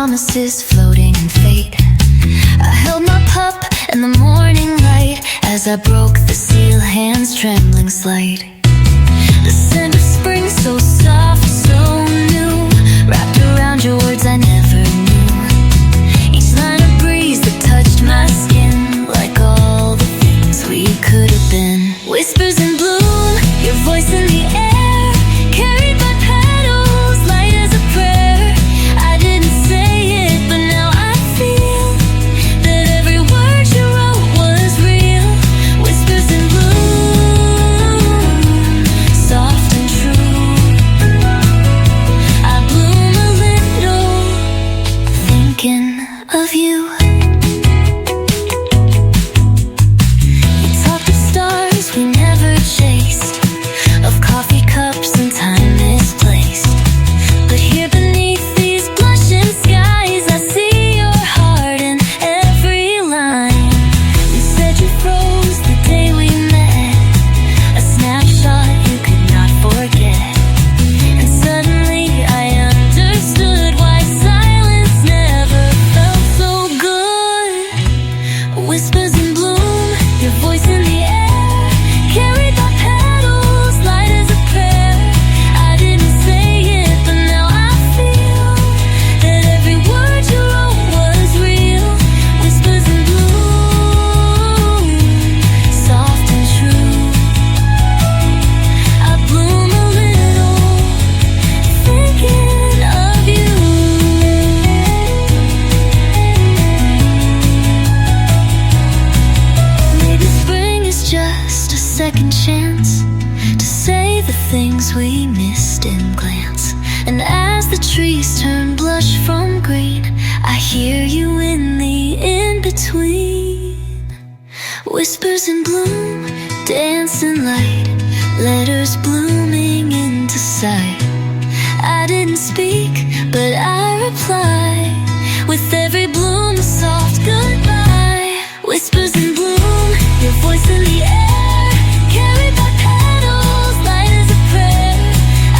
promises floating in fate. I held my pup in the morning light as I broke the seal, hands trembling slight. The scent of spring so soft, so new, wrapped around your words I never knew. Each line of breeze that touched my skin, like all the things we could have been. Whispers in bloom, your voice in the air, carried by petals, light as a prayer. I didn't say it, but now I feel that every word you wrote was real. Whispers in bloom, soft and true. I bloom a little, thinking of you. We never chased, of coffee cups and time misplaced. But here beneath these blushing skies, I see your heart in every line. You said you froze the day we met, a snapshot you could not forget. And suddenly I understood why silence never felt so good. Whispers in bloom, your voice in the air, carried by petals, light as a prayer. I didn't say it, but now I feel that every word you wrote was real. Whispers in bloom, soft and true. I bloom a little, thinking of you. Maybe spring is just a second chance to say the things we missed in glance. And as the trees turn blush from green, I hear you in the in-between. Whispers in bloom, dancing light, letters blooming into sight. I didn't speak, but I reply with every bloom a soft goodbye. Whispers in bloom, your voice in the air, carried by petals, light as a prayer.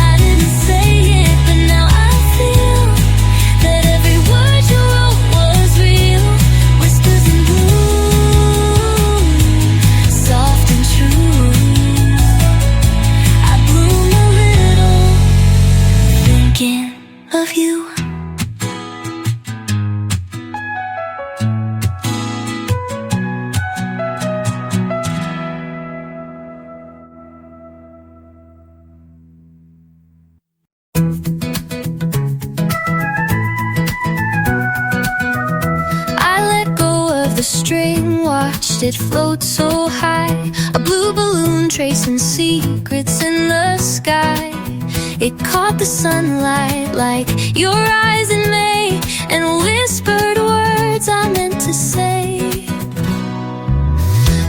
I didn't say it, but now I feel that every word you wrote was real. Whispers in bloom, soft and true. I bloom a little, thinking of you. String, watched it float so high, a blue balloon tracing secrets in the sky. It caught the sunlight like your eyes in May, and whispered words I meant to say.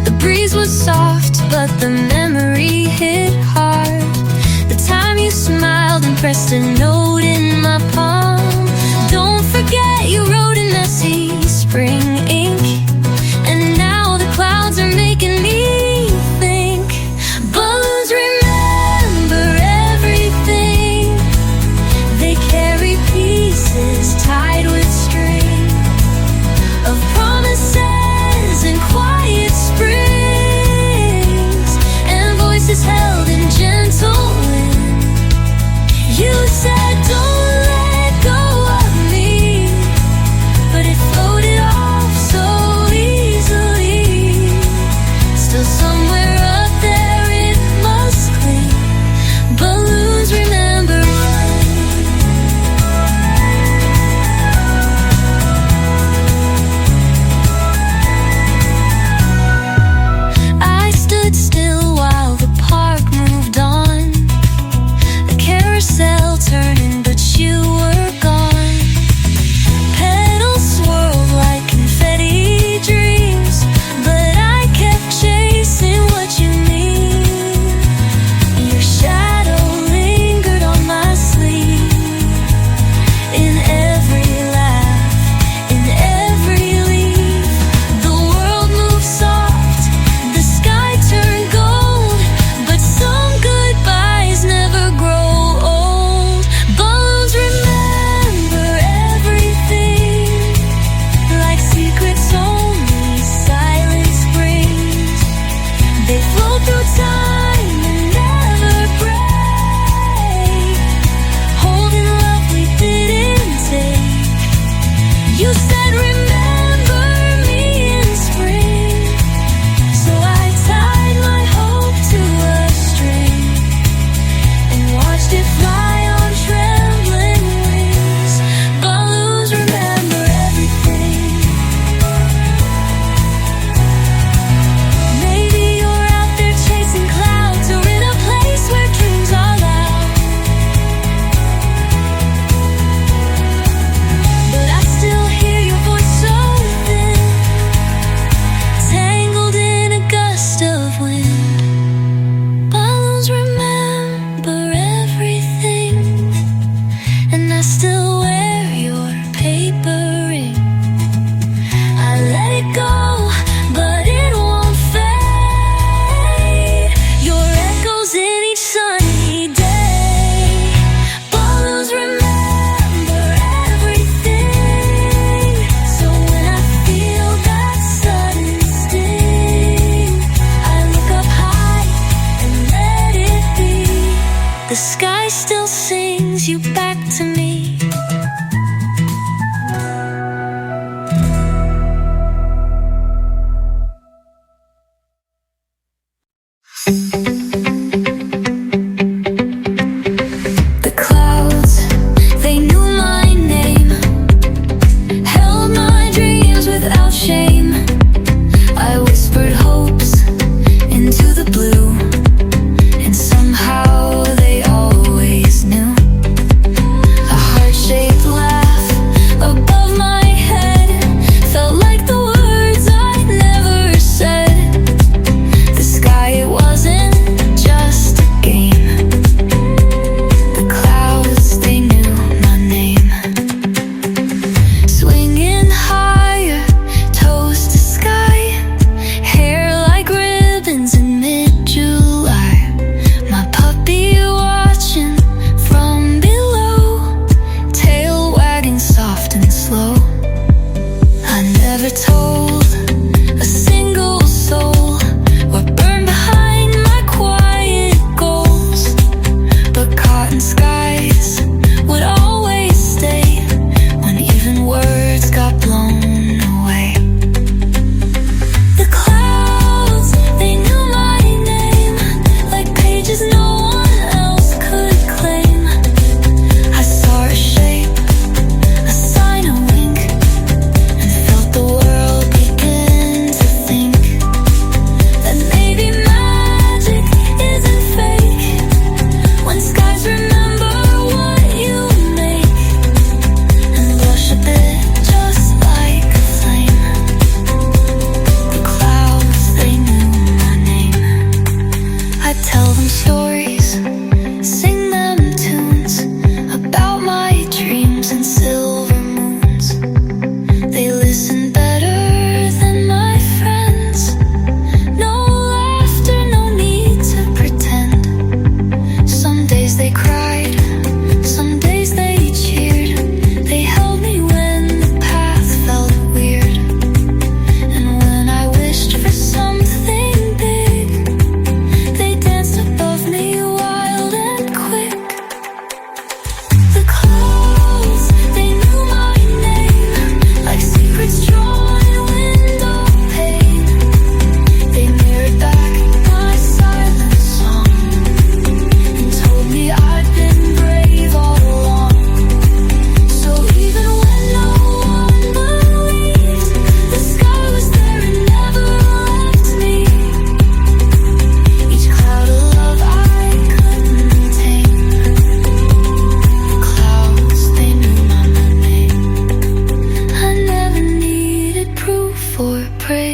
The breeze was soft, but the memory hit hard. The time you smiled and pressed a note in my palm. Don't forget you wrote in messy spring ink, and now the clouds are making me think. Balloons remember everything, they carry pieces tied with string of promises and quiet springs, and voices held in gentle wind. You said don't let go of me, but it floated off so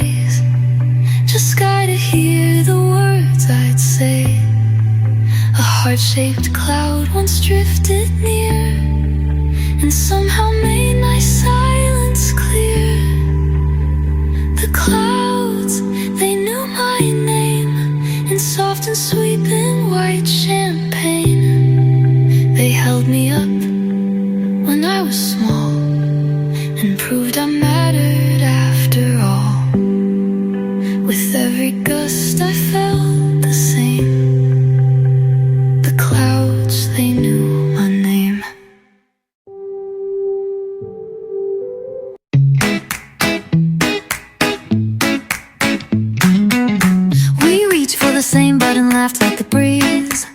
eyes, just sky to hear the words I'd say. A heart-shaped cloud once drifted near and somehow made my silence clear. The clouds, they knew my name in soft and sweeping white champagne. They held me up when I was small and proved I mattered after all. With every gust I felt the same. The clouds, they knew my name. We reached for the same button, laughed like the breeze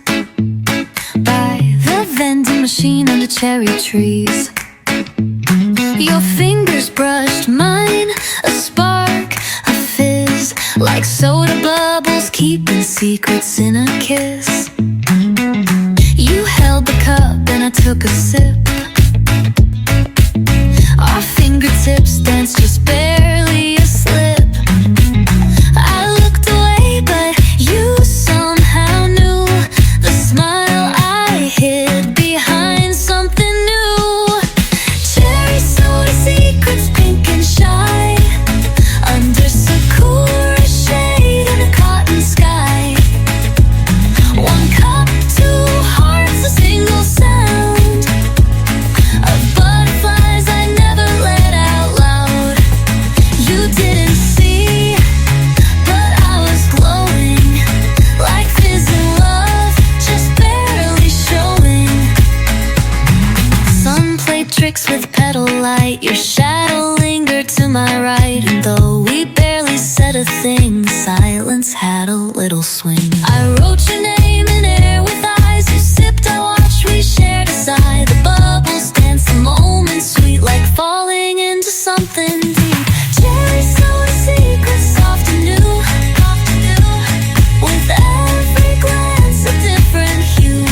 by the vending machine under cherry trees. Your fingers brushed mine, a spark, a fizz, like soda bubbles keeping secrets in a kiss. You held the cup and I took a sip. Our fingertips danced just barely asleep. I looked away but you somehow knew the smile I hid behind something new. Cherry soda secrets, pink and shy, under sakura shade in a cotton sky. One cup, two hearts, a single sound of butterflies I never let out loud. You didn't see, but I was glowing like fizzing love, just barely showing. Sun played tricks with petal light. Your shadow lingered to my right, and though we barely said a thing, silence had a little swing. I wrote your name in air with eyes you sipped. I watched, we shared a sigh. The bubbles danced, the moment sweet, like falling into something deep. Cherry soda secrets, soft and new, with every glance a different hue.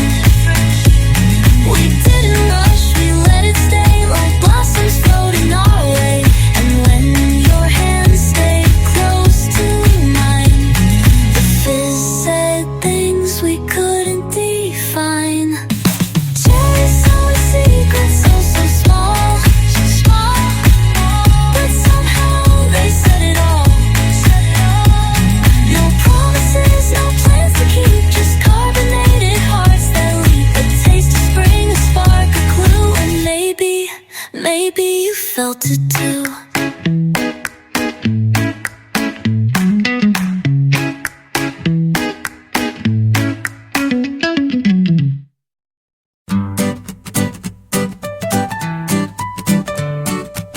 We didn't rush, we let it stay like blossoms floating our way. And when your hands stayed close to mine, the fizz said things we couldn't define. Cherry soda secrets, so small, but somehow they said it all. No promises, no plans to keep, just carbonated hearts that leap. A taste of spring, a spark, a clue, and maybe you felt it too.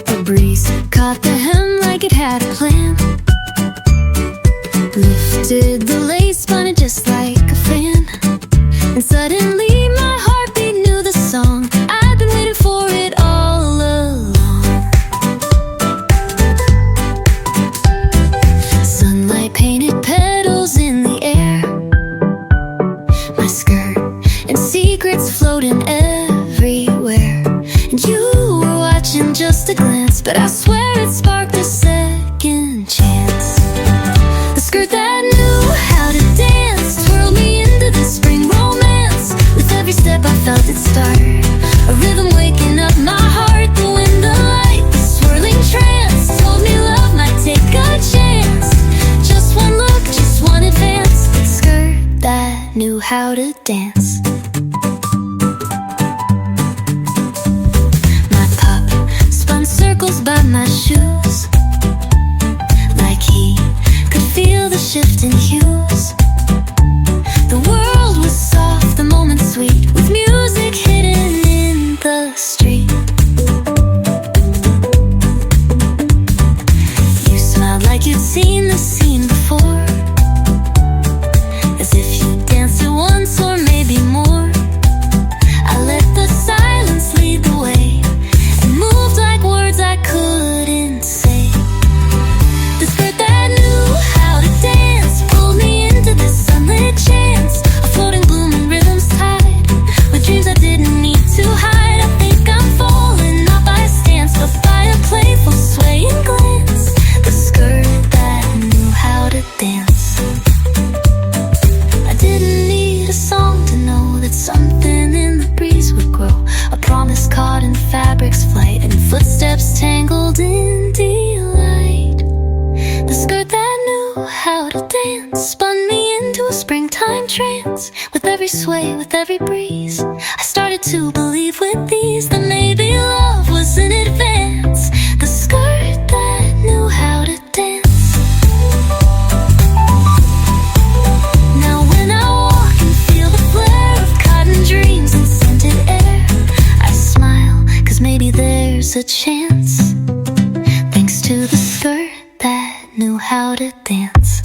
The breeze caught the hem like it had a plan, lifted the lace, spun it just like a fan, and suddenly my heartbeat knew the song. I've been waiting for it all along. Sunlight painted petals in the air, my skirt and secrets floating everywhere. And you were watching just a glance, but I swear it sparked a second chance. The skirt that knew how to dance twirled me into this spring romance. With every step I felt it start, a rhythm waking up my heart. The wind, the light, the swirling trance told me love might take a chance. Just one look, just one advance. The skirt that knew how to dance. My pup spun circles by my shoes, like he could feel the shift in hues. The world was soft, the moment sweet, with music hidden in the street. You smiled like you'd seen the scene before, as if you danced it once or maybe more. I let the silence lead the way and moved like words I couldn't say. The skirt that knew how to dance pulled me into this sunlit chance, a floating bloom and rhythms tied with dreams I didn't need to hide. I think I'm falling, not by a stance, but by a playful swaying glance. The skirt that glance spun me into a springtime trance. With every sway, with every breeze, I started to believe with these that maybe love was in advance. The skirt that knew how to dance. Now when I walk and feel the flare of cotton dreams and scented air, I smile, 'cause maybe there's a chance, thanks to the skirt that knew how to dance.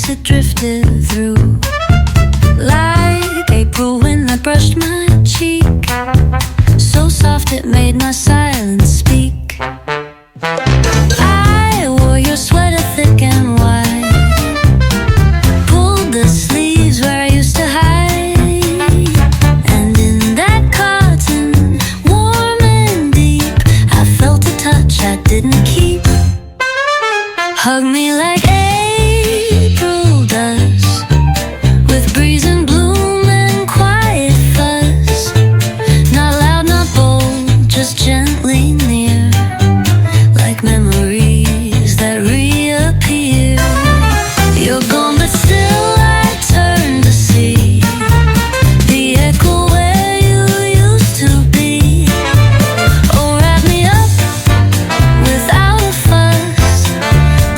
It drifted through like April wind that brushed my cheek, so soft it made my silence speak. I wore your sweater thick and wide, pulled the sleeves where I used to hide, and in that cotton, warm and deep, I felt a touch I didn't keep. Hug me like April does, with breeze and bloom and quiet fuzz. Not loud, not bold, just gently near, like memories that reappear. You're gone, but still I turn to see the echo where you used to be. Oh, wrap me up without a fuss,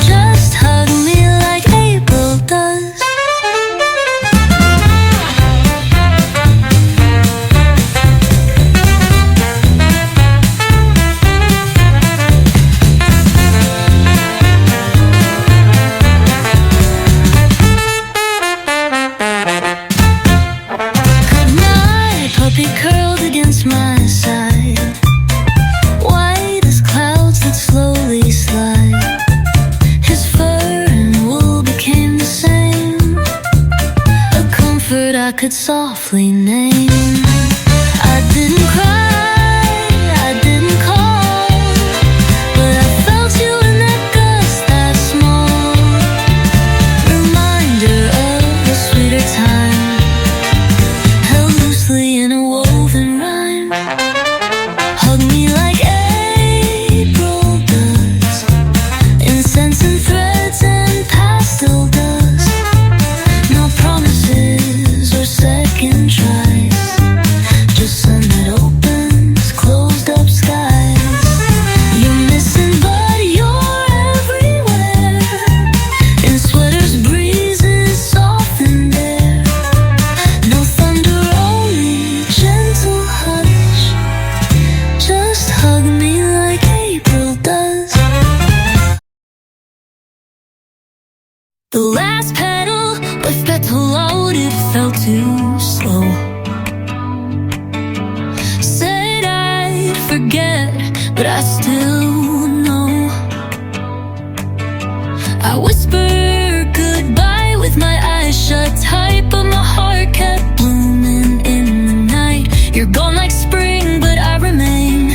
just hug me like April does. My puppy curled against my side, white as clouds that slowly slide. His fur and wool became the same, a comfort I could softly name. I didn't cry, I didn't call, but I felt you in that gust, that small reminder of a sweeter time, held loosely in a woven rhyme. Hug me like April does, incense and threads and pastel dust. No promises or second tries, just sun that opens closed up skies. You're missing, but you're everywhere, in sweaters, breezes, softened air. No thunder, only gentle hush, just hug me like April does. The last petal, left petal out, it felt too slow. Said I'd forget, but I still know. I whispered goodbye with my eyes shut tight, but my heart kept blooming in the night. You're gone like spring, but I remain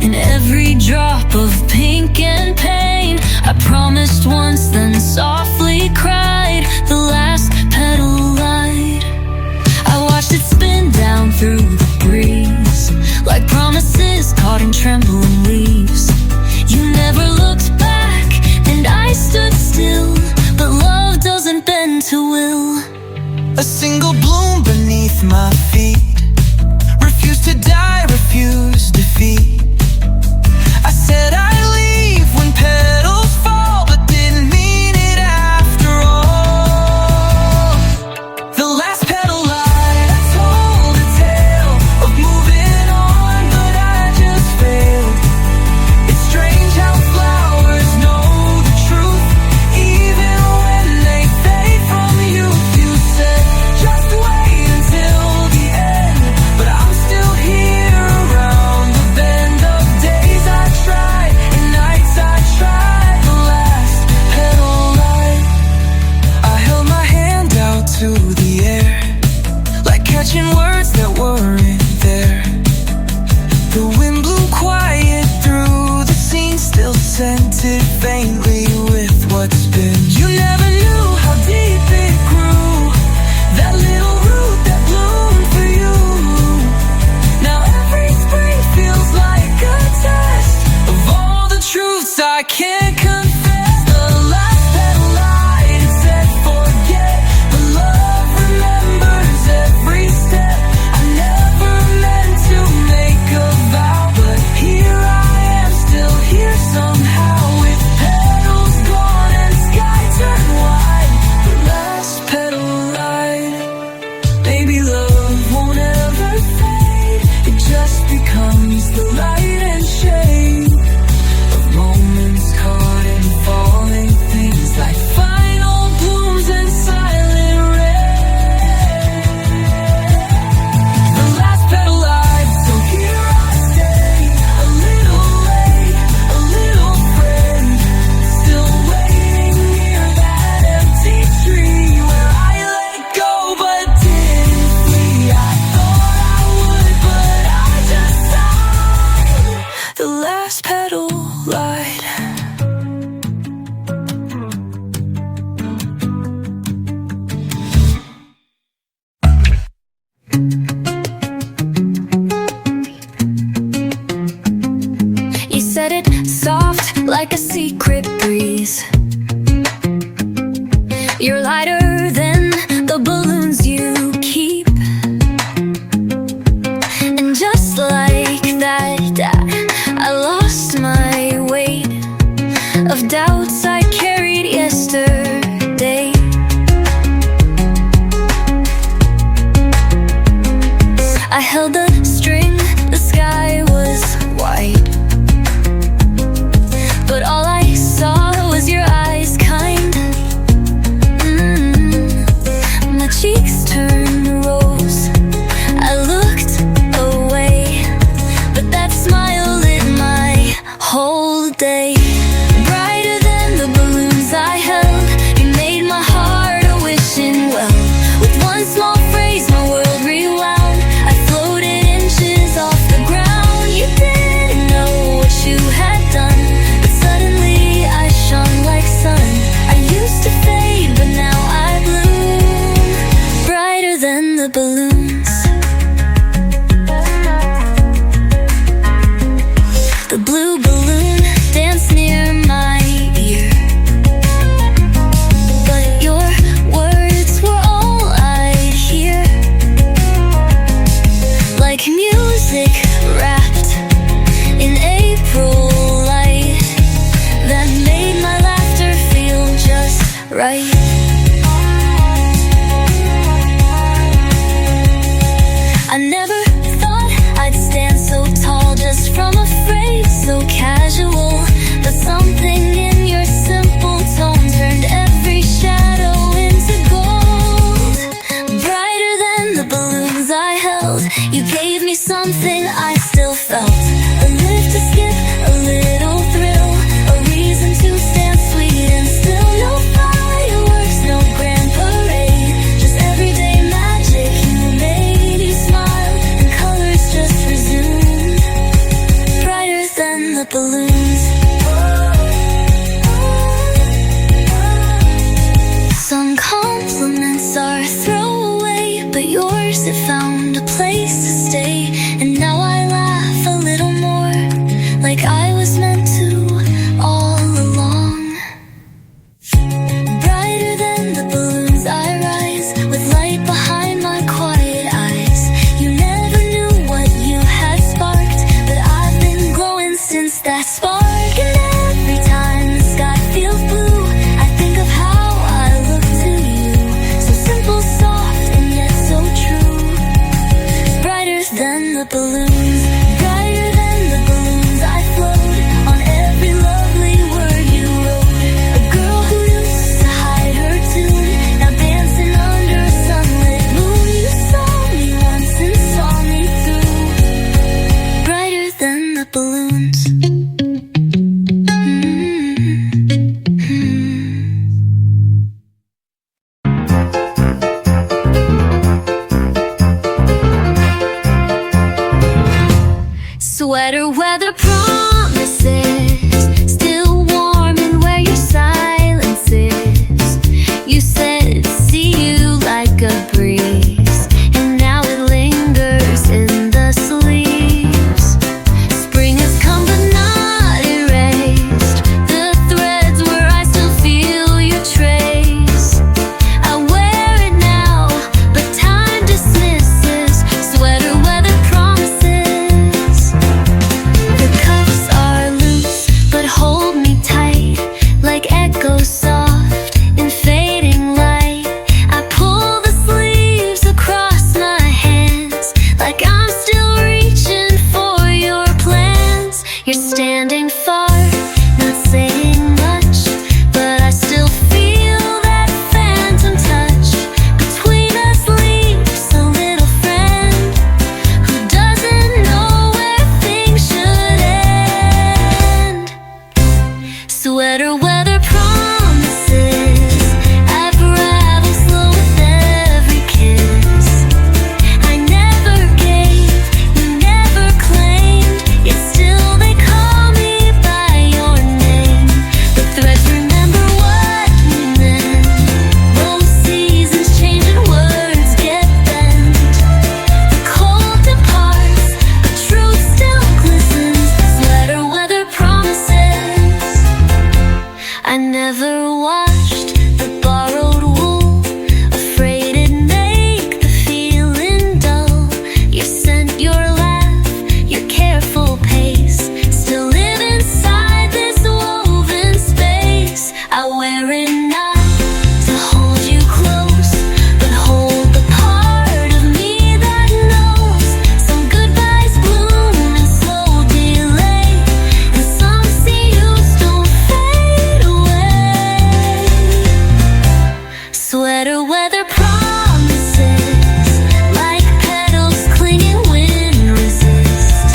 in every drop of pink and pain. I promised once, then softly cried. The last petal lied. I watched it spin down through the breeze, like promises caught in trembling leaves. You never looked back, and I stood still, but love doesn't bend to will. A single bloom beneath my feet, refused to die, refused defeat. I said I'd leave when petals fall, but didn't mean it after all. The last petal lied, I told a tale of moving on, but I can't confess. The last petal light, it said forget, but love remembers every step. I never meant to make a vow, but here I am, still here somehow, with petals gone and sky turned wide. The last petal light. Maybe love won't ever fade, it just becomes the light and shade of moments caught in falling things, like final blooms and silent rain. The last petal light, so here I stay, a little late, a little friend, still waiting near that empty tree where I let go but didn't flee. I thought I would, but I just sighed. The last petal light. You said it soft like a secret breeze. You're lighter than the balloons you keep. And just like that, I lost my weight of doubts I carried yesterday. I held the string, the sky was white, but all I saw was your eyes, kind. My cheeks turned rose, I looked away, but that smile lit my whole day. Brighter than the balloons I held, you made my heart a wishing well. With one small phrase my world rewound, I floated inches off the ground. You didn't know what you had done, but suddenly I shone like sun. I used to fade, but now I bloom, brighter than the balloons. The blue balloon danced near my ear, but your words were all I'd hear, like music wrapped in April light that made my laughter feel just right. I never thought I'd stand so tall just from a phrase so casual, but something in your simple tone turned every shadow into gold. Brighter than the balloons I held, you gave me something I still felt, a lift to skip, a little thrill, a reason to stand sweet and still. No fireworks, no grand parade, just everyday magic. You made you smile and colors just resumed, brighter than the balloons. Some compliments are throwaway, but yours have found a place to stay. And now I laugh a little more, like I was meant to all along. Brighter than the balloons I rise, with light behind my quiet eyes. You never knew what you had sparked, but I've been glowing since that spark. And every time the sky feels blue, I think of how I look to you, so simple, soft, and yet so true. Brighter than the balloons, brighter than the balloons I float on every lovely word you wrote. A girl who used to hide her tune, now dancing under a sunlit moon. You saw me once and saw me through, brighter than the balloons. Sweater weather promises, still warm and where your silence is. You said see you like a breeze, and now it lingers in the sleeves. Spring has come but not erased the standing far, not saying much, but I still feel that phantom touch. Between us leaves a little friend who doesn't know where things should end. Sweater weather promises I've raveled slow with every kiss. I never gave, you never claimed, yet still they call me by your name. The threads remember what we meant. Both seasons change and words get bent. The cold departs, but truth still glistens. Sweater weather promises. I never washed the borrowed wool, afraid it'd make the feeling dull. Your scent, your laugh, your careful pace still live inside this woven space. I wear it not to hold you close, but hold the part of me that knows some goodbyes bloom in slow delay, and some see you don't fade away. Sweater weather promises, like petals clinging wind resist.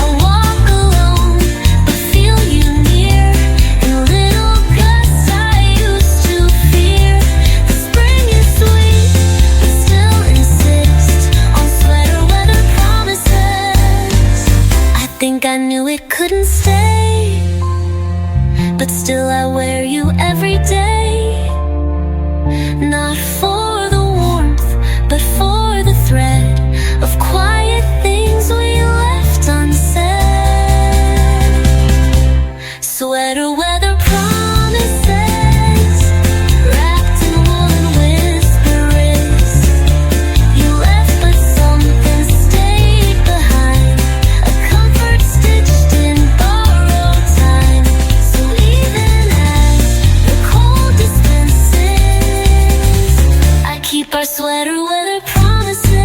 I walk alone, but feel you near, in little gusts I used to fear. The spring is sweet, but still insist on sweater weather promises. I think I knew it couldn't stay, but still I wear you every day. Not for the warmth, but for the thread of quiet things we left unsaid. Sweater weather promises, wrapped in woolen whispers. You left, but something stayed behind, a comfort stitched in borrowed time. So even as the cold dispenses, I keep our sweater weather promises.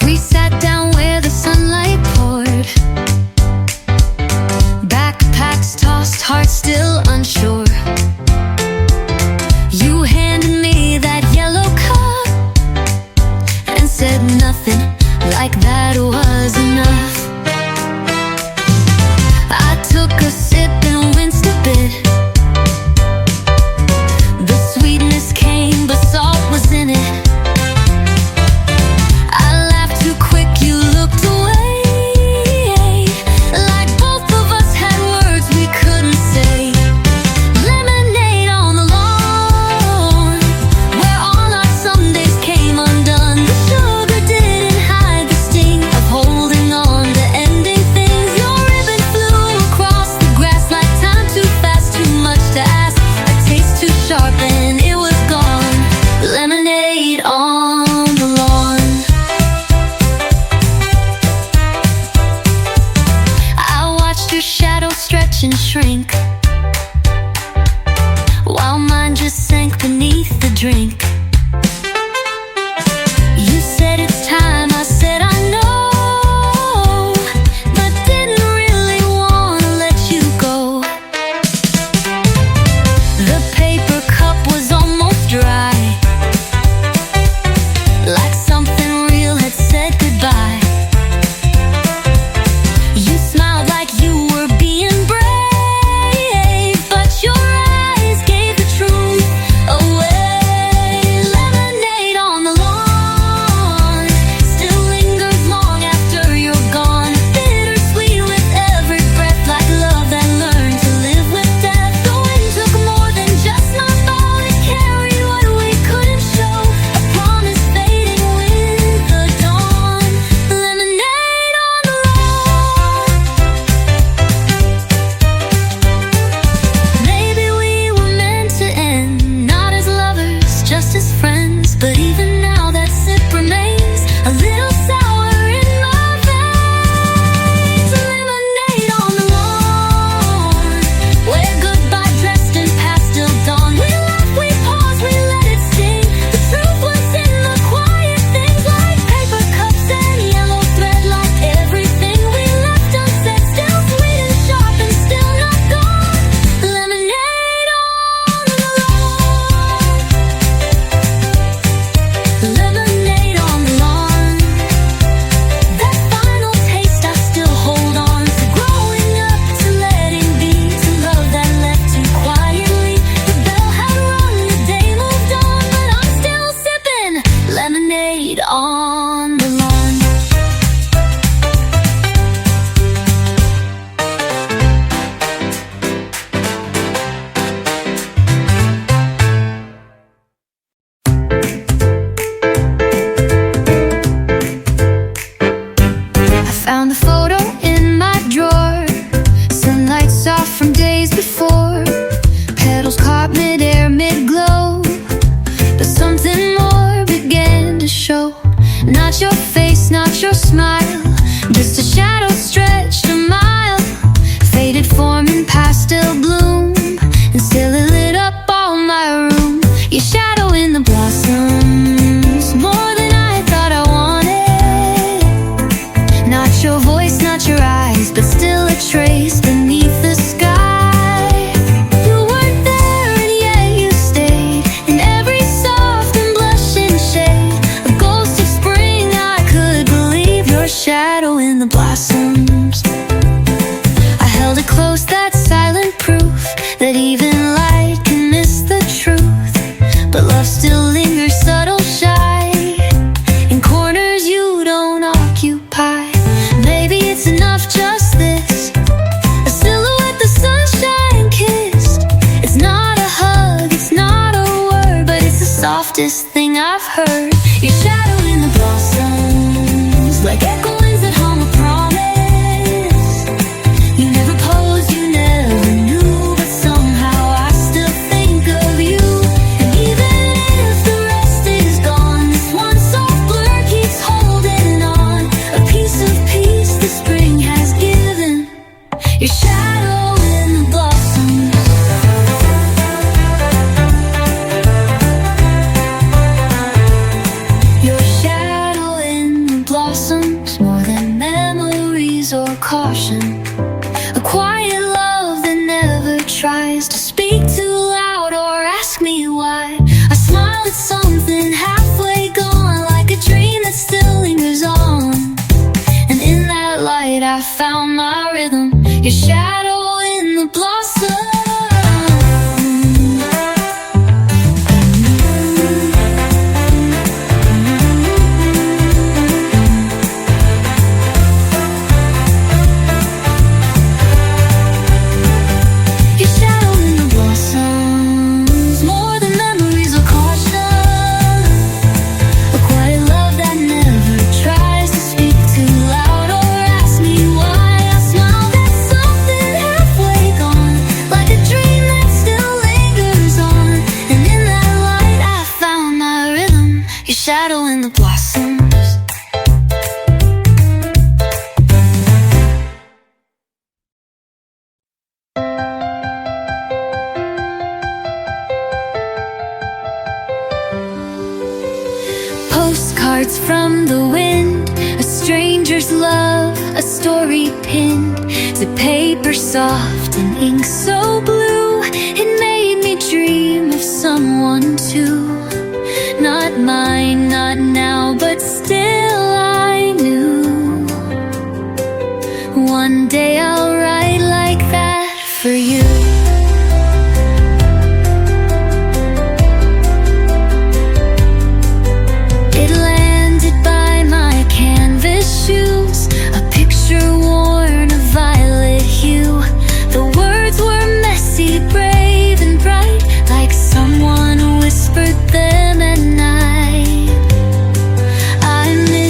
We sat down where the sunlight poured, backpacks tossed, hearts still unsure. You handed me that yellow cup and said nothing like that was enough. I took a sip and winced a bit. The sweetness came, but salt was in it. I laughed too quick, you looked away, like both of us had words we couldn't say. Lemonade on the lawn, where all our Sundays came undone. The sugar didn't hide the sting of holding on to ending things. Your ribbon flew across the grass like time too fast, too much to ask, a taste too sharp and it was gone. Lemonade on the lawn. I watched your shadow stretch and shrink, while mine just sank beneath the drink. You said it's time, I said I know, but didn't really want to let you go. The paper cup was almost dry, like something real had said goodbye. You smiled like you were being brave, but your eyes gave the truth away. Not your face, not your smile, just a shadow stretched a mile. Faded form in pastel bloom, and still it lit up all my room. Your shadow in the blossoms, more than I thought I wanted. Not your voice, not your eyes, but still a trace beneath the sky. You weren't there and yet you stayed, in every soft and blushing shade. A ghost of spring, I could believe your shadow in the blossoms. I held it close, that silent proof that even light can miss the truth. But love still lingers subtle, shy, in corners you don't occupy. Maybe it's enough, just this, a silhouette the sunshine kissed. It's not a hug, it's not a word, but it's the softest thing I've heard. Your shadow in the blossoms, like echo winds that hum a promise. You never posed, you never knew, but somehow I still think of you. And even if the rest is gone, this one soft blur keeps holding on. A piece of peace the spring has given. Your shadow in the blossoms. Your shadow in the blossoms, more than memories or caution. A quiet love that never tries to speak too loud or ask me why. I smile at something halfway gone, like a dream that still lingers on. And in that light I found my rhythm. Your shadow in the blossom. Your shadow in the blossoms, more than memories or caution. A quiet love that never tries to speak too loud or ask me why. I smiled at something halfway gone, like a dream that still lingers on. And in that light I found my rhythm. Your shadow in the blossoms. Postcards from the wind, a stranger's love, a story pinned to paper soft and ink so blue. It made me dream of someone too. Not mine, not now, but still I knew one day I'll write like that for you. It landed by my canvas shoes, a picture worn a violet hue. The words were messy, brave and bright, like someone whispered them at night. I miss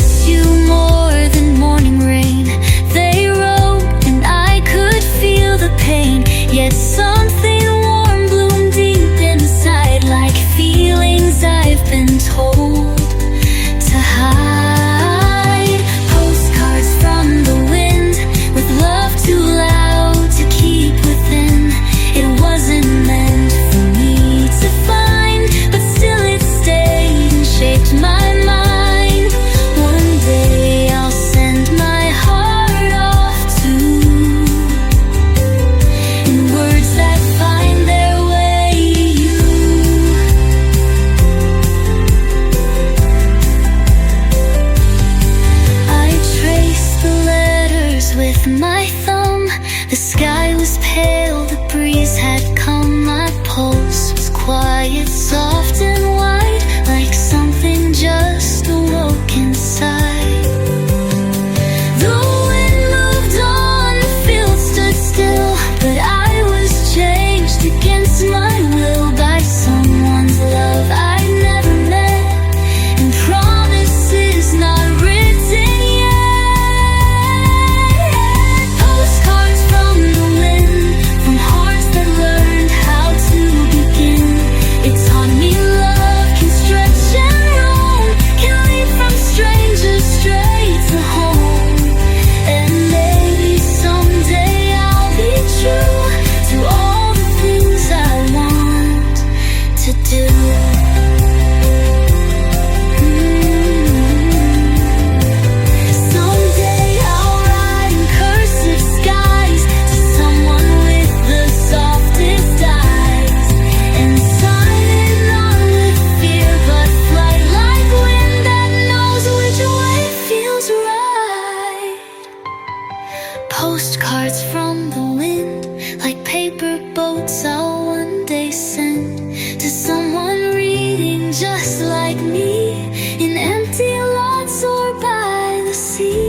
Postcards from the wind, like paper boats I'll one day send to someone reading just like me, in empty lots or by the sea.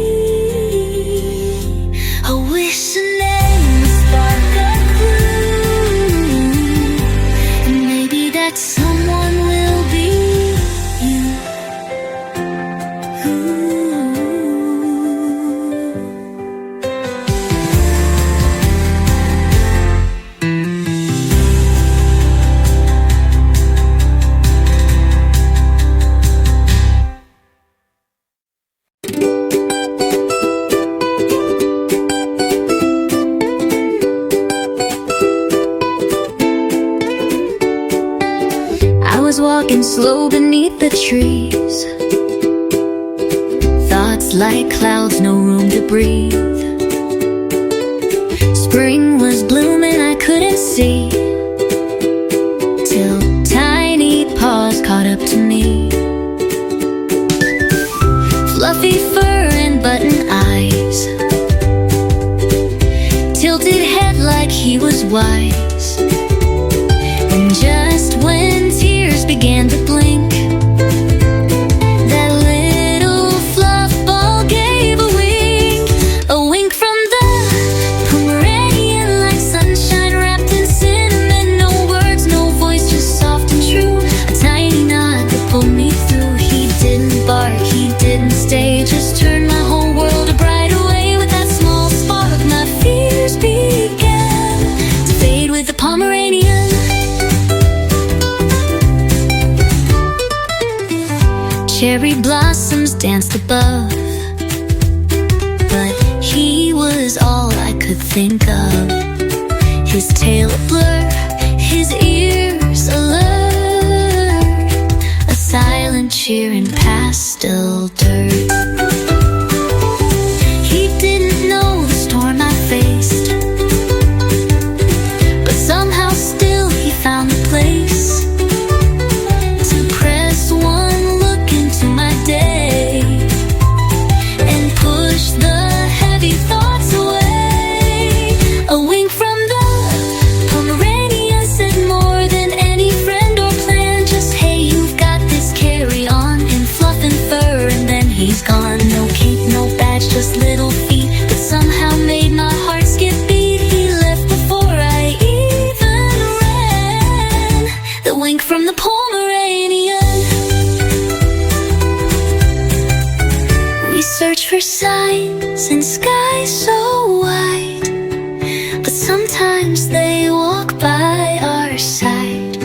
I wish a name would spark a clue, and maybe that someone will be you. I was walking slow beneath the trees, thoughts like clouds, no room to breathe. Spring was blooming, I couldn't see, till tiny paws caught up to me. Fluffy fur and button eyes, tilted head like he was wise. And just when tears began to blink, that little fluff ball gave a wink from the Pomeranian, like sunshine wrapped in cinnamon. No words, no voice, just soft and true, a tiny knot that pulled me through. He didn't bark, he didn't stay, just turned my whole world a bright away. With that small spark, my fears began to fade with the Pomeranian. Cherry blossoms danced above, but he was all I could think of. His tail a blur, his ears alert, a silent cheer in pastel dirt. He didn't know the storm I faced, but somehow still he found a place to press one look into my day and push the heavy thoughts away. A wink from the Pomeranian said more than any friend or plan, just hey, you've got this, carry on, in fluff and fur. And then he's gone, no cape, no badge, just little feet that somehow made my heart skip beat. He left before I even ran, the wink from the Pomeranian. We search for signs in skies so wide, but sometimes they walk by our side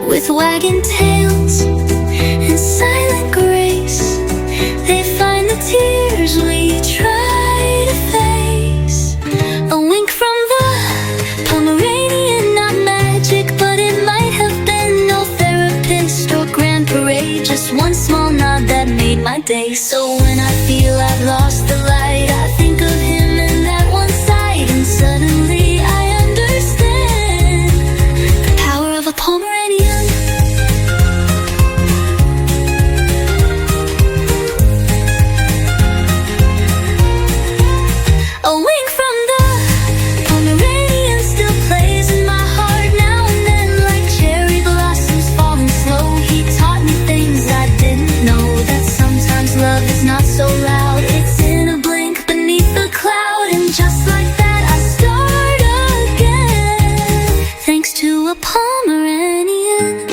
with wagging tails and silent grace. They find the tears we try to face. A wink from the Pomeranian, not magic, but it might have been no therapist or grand parade, just one small nod that made my day. So when I feel I've lost the light, I think of him and that one sight, and suddenly I understand the power of a Pomeranian. A wink from the Pomeranian still plays in my heart now and then, like cherry blossoms falling slow. He taught me things I didn't know, that sometimes love is not so loud, it's in a blink beneath the cloud. And just like that I start again, thanks to a Pomeranian.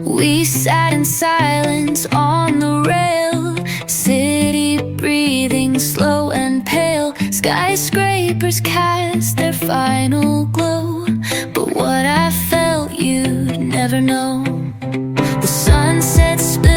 We sat in silence on the rail, city breathing slow and pale. Skyscrapers cast their final glow, but what I felt you'd never know. The sunset split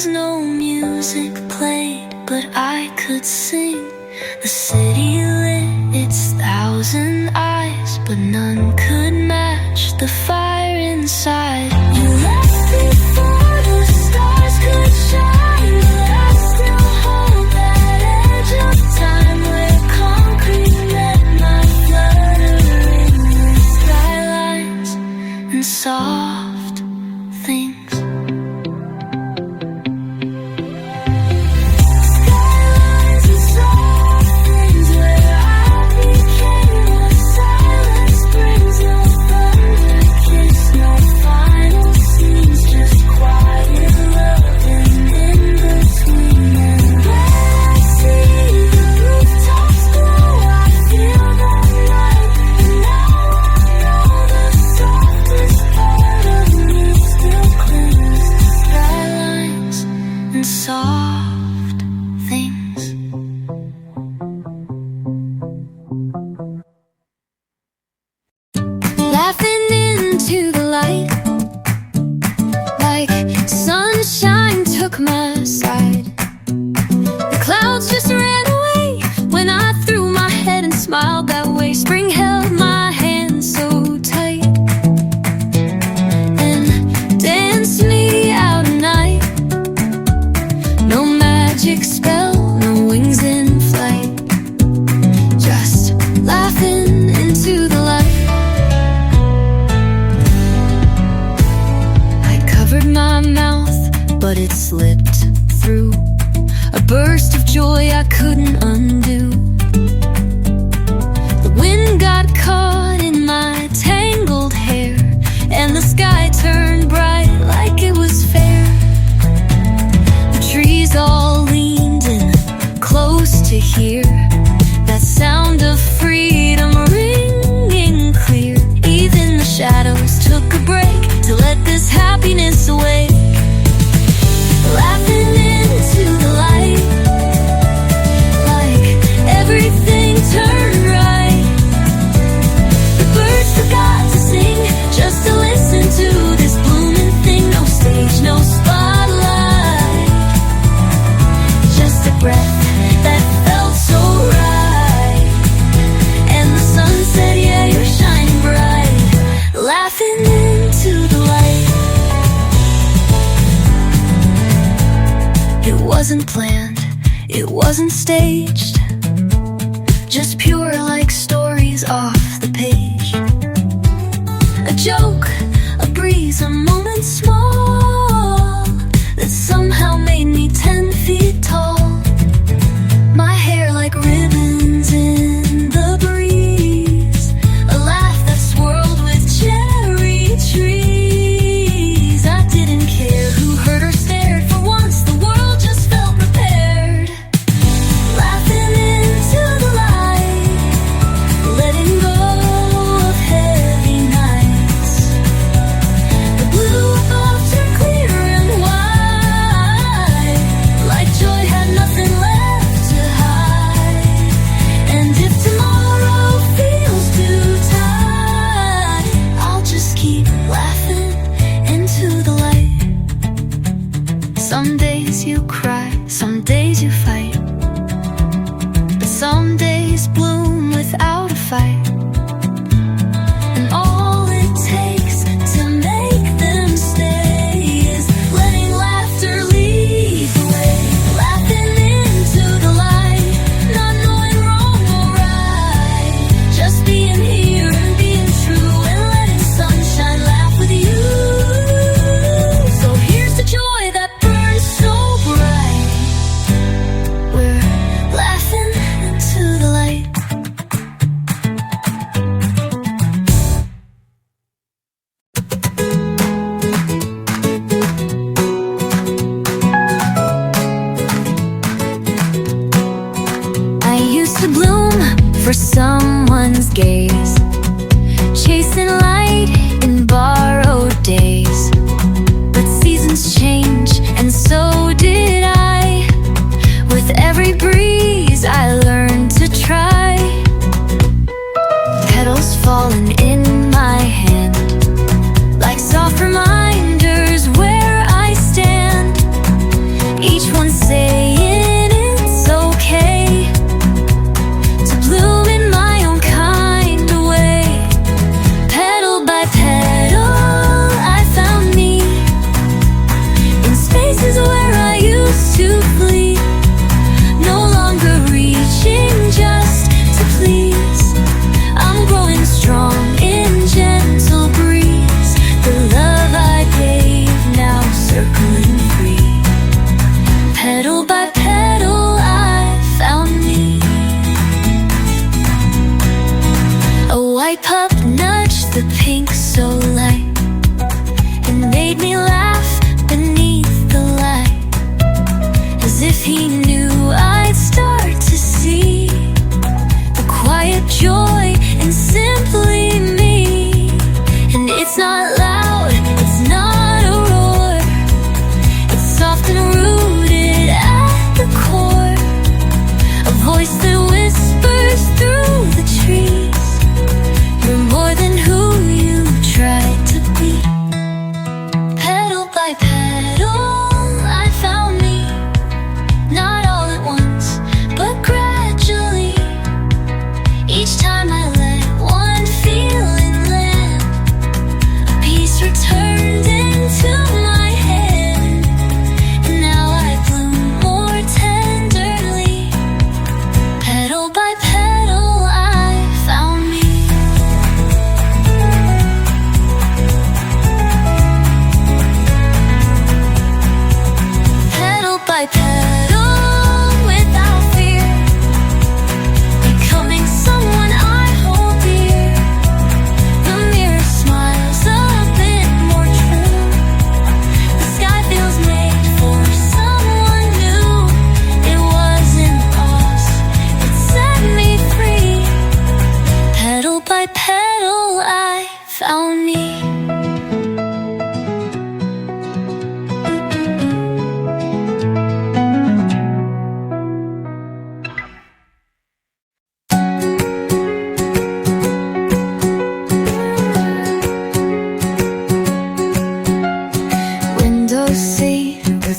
was no music played, but I could sing. The city lit its thousand eyes, but none could match the fire inside. You left before the stars could shine, but I still hold that edge of time where concrete met my fluttering with skylines and soft things. But it slipped through a burst of joy I couldn't undo. The wind got caught in my tangled hair, and the sky turned bright like it was fair. The trees all leaned in close to hear that sound of freedom ringing clear. Even the shadows took a break to let this happiness away. Laughing into the light, like everything turned right. The birds forgot to sing just to listen to this blooming thing. No stage, no spotlight, just a breath that felt so right. And the sun said, yeah, you're shining bright. Laughing into the light. It wasn't planned, it wasn't staged, just pure like stories off the page. A joke, a breeze, a moment small that somehow made me 10 feet tall. My hair like ribbons in the breeze, a laugh that swirled with cherry trees. I didn't care who heard or stared, for once the world just felt prepared. Laughing into the light, letting go of heavy nights. The blue above turned clear and wide, like joy had nothing left to hide. And if tomorrow feels too tight, I'll just keep laughing into the light. Some days you cry, some days you fight, but some days bloom without a fight. And all it takes to make them stay is letting laughter lead the way. Laughing into the light, not knowing wrong or right, just being here and being true and letting sunshine laugh with you. So here's the joy that burns so bright.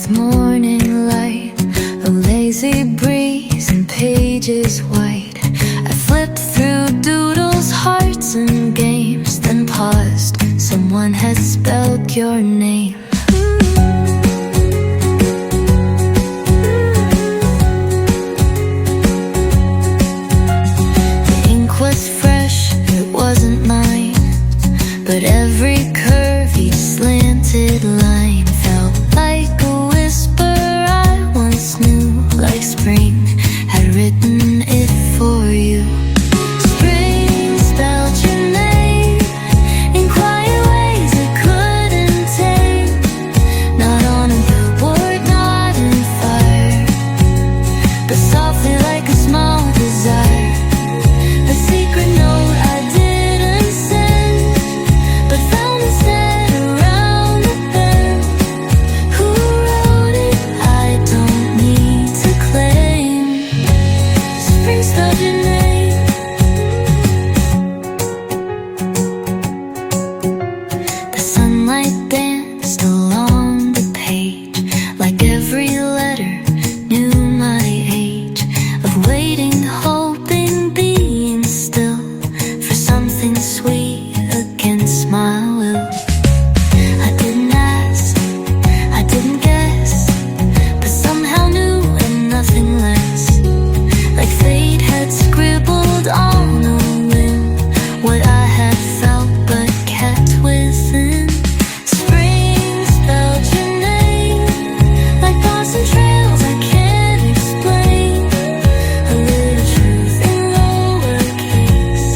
with morning light, a lazy breeze and pages white. I flipped through doodles, hearts and games, then paused. Someone had spelled your name. The ink was fresh, it wasn't mine, but every curve, each slanted line felt like a whisper I once knew, like spring had written it for you. Spring spelled your name in quiet ways it couldn't tame. Not on a billboard, not in fire, but softly like a small desire. A secret note I didn't send, but found instead around the bend. Who wrote it? I don't need to claim. Spring spelled your name. The sunlight danced along the page, like every letter knew my age. Of waiting, hoping, being still for something sweet against my will. I didn't ask, I didn't guess, but somehow knew and nothing less. Like fate had scribbled on a limb what I had felt but kept within. Spring spelled your name, like blossom trails I can't explain. A little truth in lowercase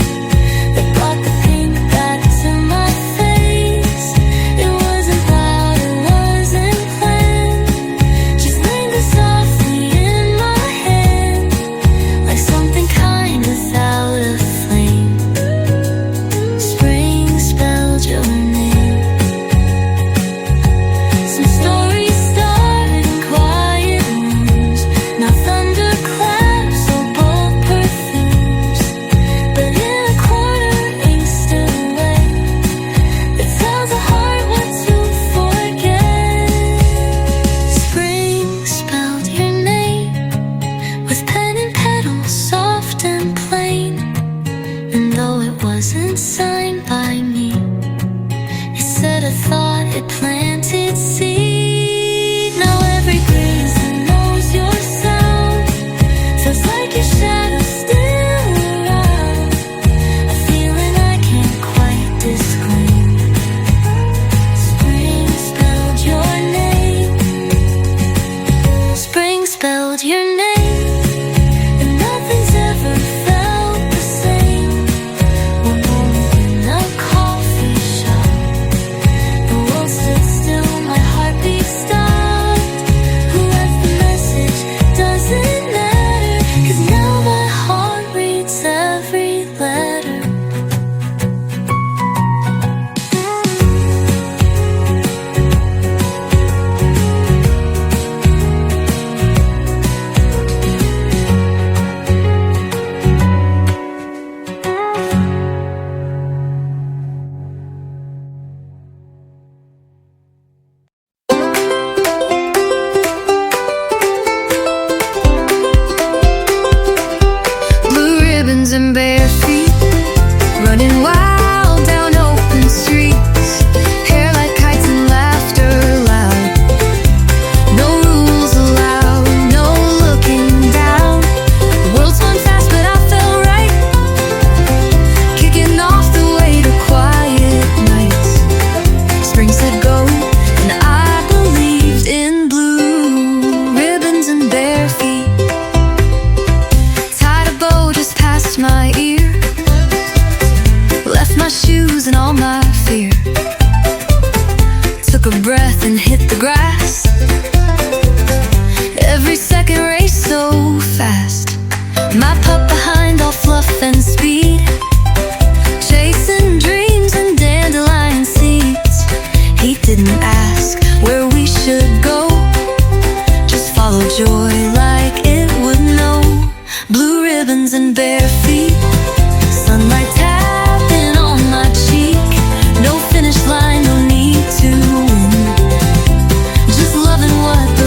that brought the pink back to my face. It wasn't loud, it wasn't planned, just lingered softly in my hand, like something kind without a flame. Spring spelled your name. Some stories started in quiet rooms, now thunderclaps or bold perfumes. But in a corner, ink still wet, it tells a heart what to forget. Spring spelled your name with pen and petal, soft and plain. And though it wasn't signed by me, it said a thought, it planted seed. Now every breeze that knows your sound feels like your shadow still around. A feeling I can't quite disclaim. Spring spelled your name. Spring spelled your name, and nothing's ever felt the same. One moment in a coffee shop, the world stood still, my heartbeat stopped. Who left the message? Doesn't matter, 'cause now my heart reads every letter. Blue ribbons and bare feet, running wild down open streets. Hair like kites and laughter loud. No rules allowed, no looking down. The world spun fast, but I felt right. Kicking off the weight of quiet nights. Spring said go, and I believed in blue ribbons and bare feet. Tied a bow just past my ear, left my shoes and all my fear. Took a breath and hit the grass. Every second raced so fast. My pup behind, all fluff and speed, chasing dreams and dandelion seeds. He didn't ask where we should go, just follow joy like it would know. Blue ribbons and bare feet, sunlight tapping on my cheek. No finish line, no need to win, just loving what the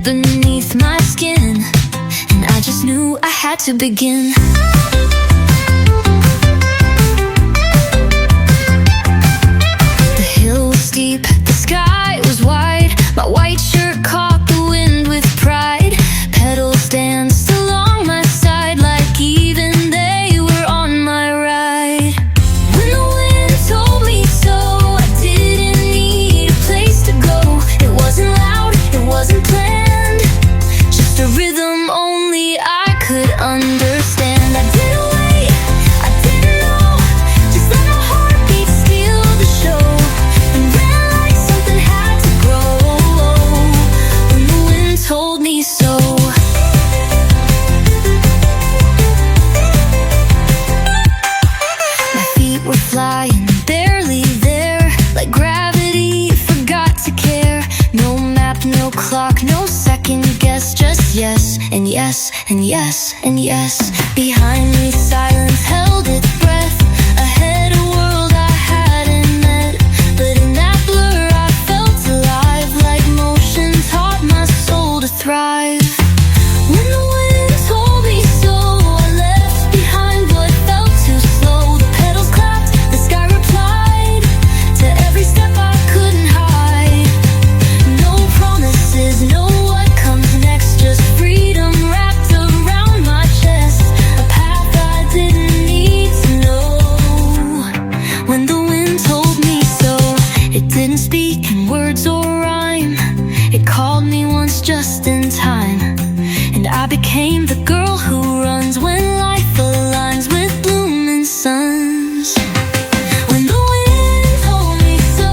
beneath my skin, and I just knew I had to begin. The hill was steep, the sky was wide. My white shirt caught the wind with pride. Petals danced along my side like even they were on my ride. When the wind told me so, I didn't need a place to go. It wasn't loud, it wasn't planned, just a rhythm only I could understand. I didn't wait, I didn't know, just let my heartbeat steal the show, and ran like something had to grow when the wind told me so. My feet were flying, barely there, like gravity forgot to care. No map, no clock, no second guess, just yes and yes and yes and yes. Behind me silence held its breath. Ahead a world I hadn't met, but in that blur I felt alive, like motion taught my soul to thrive. When the wind told me so, I left behind what felt too slow. The petals clapped, the sky replied to every step I couldn't hide. No promises, no what comes next, just freedom wrapped around my chest, a path I didn't need to know. When the wind told me so, it didn't speak in words or rhyme. It called me once just in time, and I became the girl who runs when life aligns with blooming suns. When the wind told me so,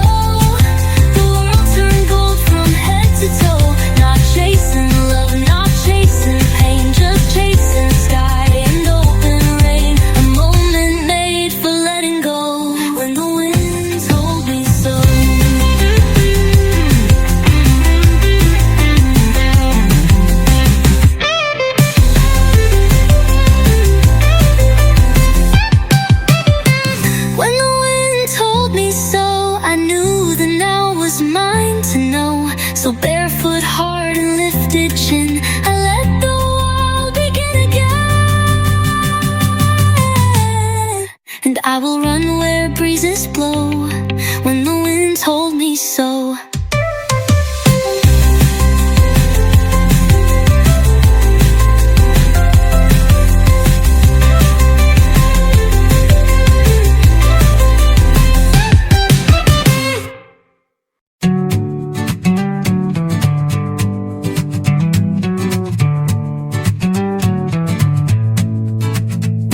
the world turned gold from head to toe. Not chasing love, not chasing pain, just chasing sky and open rain. A moment made for letting go. When the wind told me so. When the wind told me so, I knew the now was mine to know. So barefoot heart and lifted chin, I let the world begin again. And I will run where breezes blow. When the wind told me so.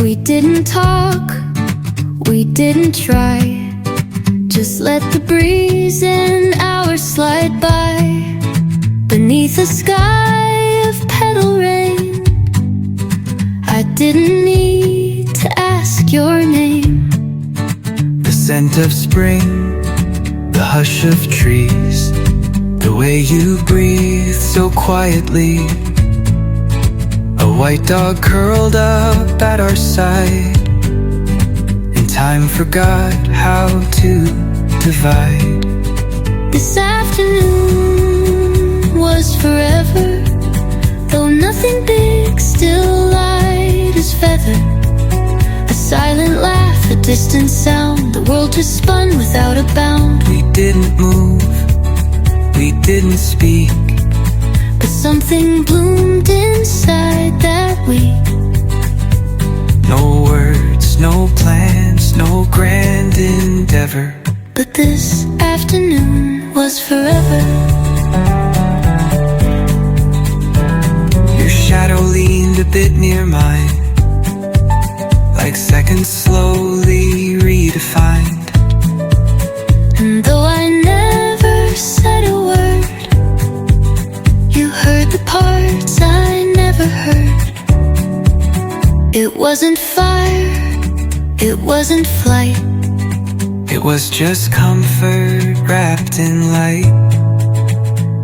We didn't talk, we didn't try, just let the breeze and hours slide by. Beneath a sky of petal rain, I didn't need to ask your name. The scent of spring, the hush of trees, the way you breathe so quietly. A white dog curled up at our side, and time forgot how to divide. This afternoon was forever, though nothing big still light as feather. A silent laugh, a distant sound, the world just spun without a bound. We didn't move, we didn't speak, but something bloomed inside that week. no words, no plans, no grand endeavor. But this afternoon was forever. Your shadow leaned a bit near mine, like seconds slowly redefined. And though I never said a word, you heard the parts I never heard. It wasn't fire, it wasn't flight, it was just comfort wrapped in light.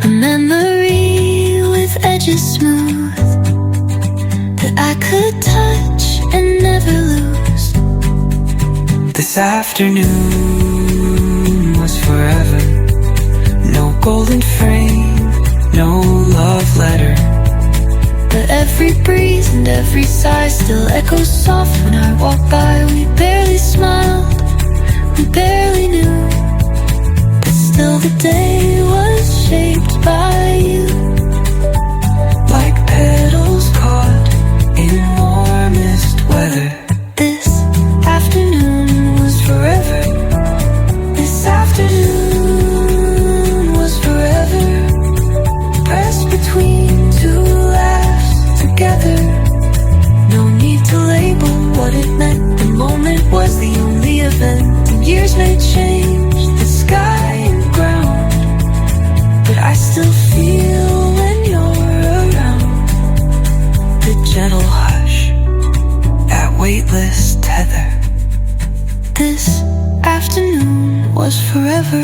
a memory with edges smooth that I could touch and never lose. This afternoon was forever. No golden frame, no love letter. But every breeze and every sigh still echoes soft when I walk by. We barely smiled, we barely knew, but still the day was shaped by you. Like petals caught in warmest weather. This afternoon was forever. This afternoon was forever. Pressed between two laughs together. No need to label what it meant. The moment was the only event. And years may change the sky and ground, but I still feel when you're around. The gentle hush, that weightless tether. This afternoon was forever.